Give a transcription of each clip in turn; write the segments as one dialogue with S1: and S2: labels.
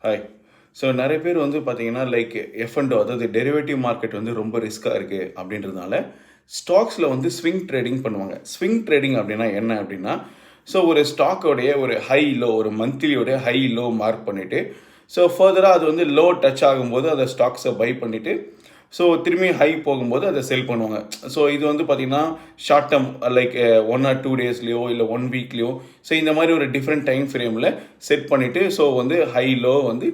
S1: Hi. So நெறைய பேர் வந்து பார்த்தீங்கன்னா, லைக் எஃப்&ஓ அதாவது டெரிவேட்டிவ் மார்க்கெட் வந்து ரொம்ப ரிஸ்க்கா இருக்கு அப்படின்றதுனால, ஸ்டாக்ஸ்ல வந்து ஸ்விங் ட்ரேடிங் பண்ணுவாங்க. ஸ்விங் ட்ரேடிங் அப்படின்னா என்ன அப்படின்னா, ஸோ ஒரு ஸ்டாக்கோடைய ஒரு ஹை, லோ ஒரு மந்த்லியோட ஹை, லோ மார்க் பண்ணிட்டு, ஸோ ஃபர்தரா அது வந்து லோ டச் ஆகும்போது அந்த ஸ்டாக்ஸை பை பண்ணிட்டு, ஸோ திரும்பி ஹை போகும்போது அதை செல் பண்ணுவாங்க. ஸோ இது வந்து பார்த்தீங்கன்னா, ஷார்ட் டெர்ம் லைக் 1 ஆர் 2 டேஸ்லயோ இல்ல 1 வீக்லயோ ஸோ இந்த மாதிரி ஒரு டிஃப்ரெண்ட் டைம் ஃப்ரேமில் செட் பண்ணிவிட்டு ஸோ வந்து ஹை, லோ வந்து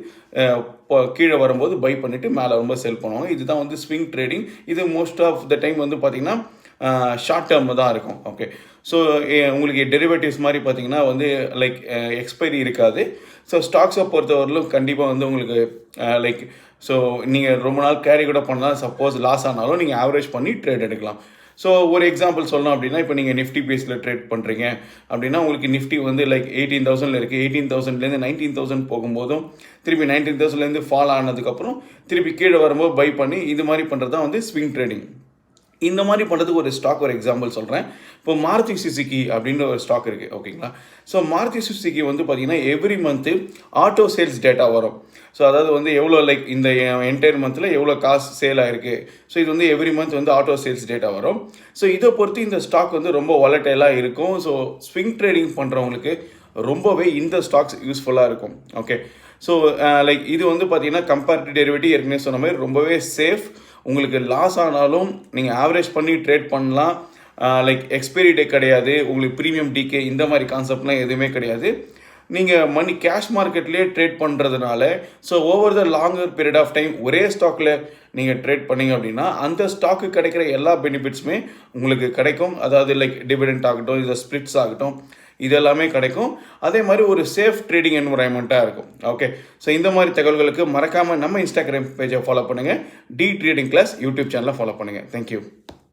S1: இப்போ கீழே வரும்போது பை பண்ணிவிட்டு மேலே வரும்போது செல் பண்ணுவாங்க. இதுதான் வந்து ஸ்விங் ட்ரேடிங். இது மோஸ்ட் ஆஃப் த டைம் வந்து பார்த்தீங்கன்னா ஷார்ட் டேர்ம் தான் இருக்கும். ஓகே. ஸோ உங்களுக்கு டெரிவேட்டிவ்ஸ் மாதிரி பார்த்தீங்கன்னா வந்து லைக் எக்ஸ்பைரி இருக்காது. ஸோ ஸ்டாக்ஸை பொறுத்தவரையிலும் கண்டிப்பாக வந்து உங்களுக்கு லைக் ஸோ நீங்கள் ரொம்ப நாள் கேரி கூட பண்ணலாம். சப்போஸ் லாஸ் ஆனாலும் நீங்கள் ஆவரேஜ் பண்ணி ட்ரேட் எடுக்கலாம். ஸோ ஒரு எக்ஸாம்பிள் சொல்லணும் அப்படின்னா, இப்போ நீங்கள் நிஃப்டி பேஸில் ட்ரேட் பண்ணுறீங்க அப்படின்னா, உங்களுக்கு நிஃப்டி வந்து லைக் 18,000 இருக்குது. 18,000லேருந்து 19,000 போகும்போதும் திருப்பி 19,000லேருந்து ஃபால் ஆனதுக்கப்புறம் திருப்பி கீழே வரும்போது பை பண்ணி இது மாதிரி பண்ணுறது தான் வந்து ஸ்விங் ட்ரேடிங். இந்த மாதிரி பண்ணுறதுக்கு ஒரு ஸ்டாக் ஒரு எக்ஸாம்பிள் சொல்கிறேன். இப்போ மாருதி சுசுகி அப்படின்ற ஒரு ஸ்டாக் இருக்குது. ஓகேங்களா. ஸோ மாருதி சுசுகி வந்து பார்த்தீங்கன்னா every month auto sales data வரும். ஸோ அதாவது வந்து எவ்வளோ லைக் இந்த என்டையர் மந்தில் எவ்வளோ காசு சேல் ஆகிருக்கு. ஸோ இது வந்து எவ்ரி மந்த் வந்து ஆட்டோ சேல்ஸ் டேட்டா வரும். ஸோ இதை பொறுத்து இந்த ஸ்டாக் வந்து ரொம்ப வாலட்டைலாக இருக்கும். ஸோ ஸ்விங் ட்ரேடிங் பண்ணுறவங்களுக்கு ரொம்பவே இந்த ஸ்டாக்ஸ் யூஸ்ஃபுல்லாக இருக்கும். ஓகே. ஸோ லைக் இது வந்து பார்த்தீங்கன்னா கம்பேரிட்டிவ் டெரிவேட்டிவ் ஏற்கனவே சொன்ன மாதிரி ரொம்பவே சேஃப். உங்களுக்கு லாஸ் ஆனாலும் நீங்கள் ஆவரேஜ் பண்ணி ட்ரேட் பண்ணலாம். லைக் எக்ஸ்பைரி டே கிடையாது. உங்களுக்கு ப்ரீமியம் டிகே இந்த மாதிரி கான்செப்ட்லாம் எதுவுமே கிடையாது. நீங்கள் மணி கேஷ் மார்க்கெட்லேயே ட்ரேட் பண்ணுறதுனால so over the longer period of time ஒரே ஸ்டாக்கில் நீங்கள் ட்ரேட் பண்ணிங்க அப்படின்னா அந்த ஸ்டாக்கு கிடைக்கிற எல்லா பெனிஃபிட்ஸுமே உங்களுக்கு கிடைக்கும். அதாவது லைக் டிவிடெண்ட் ஆகட்டும், இது ஸ்ப்ளிட்ஸ் ஆகட்டும், இது எல்லாமே கிடைக்கும். அதே மாதிரி ஒரு சேஃப் ட்ரேடிங் என்வரான்மெண்ட்டாக இருக்கும். ஓகே. ஸோ இந்த மாதிரி தகவல்களுக்கு மறக்காமல் நம்ம இன்ஸ்டாகிராம் பேஜை ஃபாலோ பண்ணுங்கள். டி ட்ரேடிங் கிளாஸ் யூடியூப் சேனலை ஃபாலோ பண்ணுங்கள். தேங்க்யூ.